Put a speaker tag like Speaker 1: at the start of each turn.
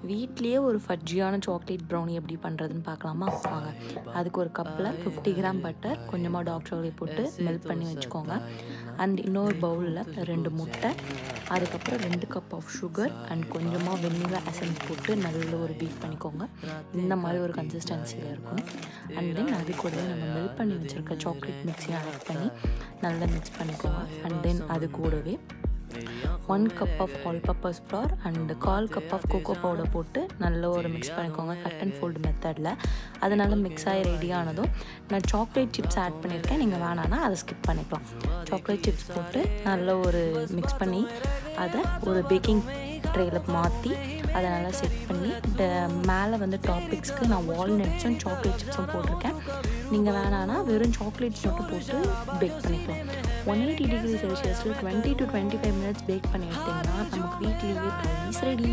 Speaker 1: வீட்லேயே ஒரு ஃபட்ஜியான chocolate brownie எப்படி பண்ணுறதுன்னு பார்க்கலாமா? வாங்க. அதுக்கு ஒரு கப்பில் 50 கிராம் பட்டர், கொஞ்சமாக டார்க் சாக்லேட் போட்டு மெல்ட் பண்ணி வச்சுக்கோங்க. அண்ட் இன்னொரு பவுலில் 2 முட்டை, அதுக்கப்புறம் 2 கப் ஆஃப் சுகர் அண்ட் கொஞ்சமாக வெண்ணிலா எசன்ஸ் போட்டு நல்ல ஒரு பீட் பண்ணிக்கோங்க. இந்த மாதிரி ஒரு கன்சிஸ்டன்சியில் இருக்கும். அண்ட் தென் அது கூடவே நம்ம மெல்ட் பண்ணி வச்சுருக்க சாக்லேட் மிக்ஸையும் ஆட் பண்ணி நல்லா மிக்ஸ் பண்ணிக்கோங்க. அண்ட் தென் அது கூடவே 1 cup of all purpose flour and 1/4 cup of cocoa powder போட்டு நல்ல ஒரு மிக்ஸ் பண்ணிக்கோங்க கட் அண்ட் ஃபோல்டு மெத்தடில். அதனால மிக்ஸ் ஆகி ரெடி ஆனதும் நான் சாக்லேட் சிப்ஸ் ஆட் பண்ணியிருக்கேன். நீங்கள் வேணான்னா அதை ஸ்கிப் பண்ணிக்கலாம். சாக்லேட் சிப்ஸ் போட்டு நல்ல ஒரு மிக்ஸ் பண்ணி அதை ஒரு பேக்கிங் ட்ரேயில் மாற்றி அதை நல்லா செட் பண்ணி மேலே வந்து டாப்பிக்ஸ்க்கு நான் வால்நட்ஸும் சாக்லேட் சிப்ஸும் போட்டிருக்கேன். நீங்கள் வேணான்னா வெறும் சாக்லேட்ஸ் மட்டும் போட்டு பேக் பண்ணிக்கலாம். 180 டிகிரி செல்சியஸில் 20 to 25 மினிட்ஸ் பேக் பண்ணி எடுத்திங்கன்னா நமக்கு வீட்லேயே ப்ரைஸ் ரெடி.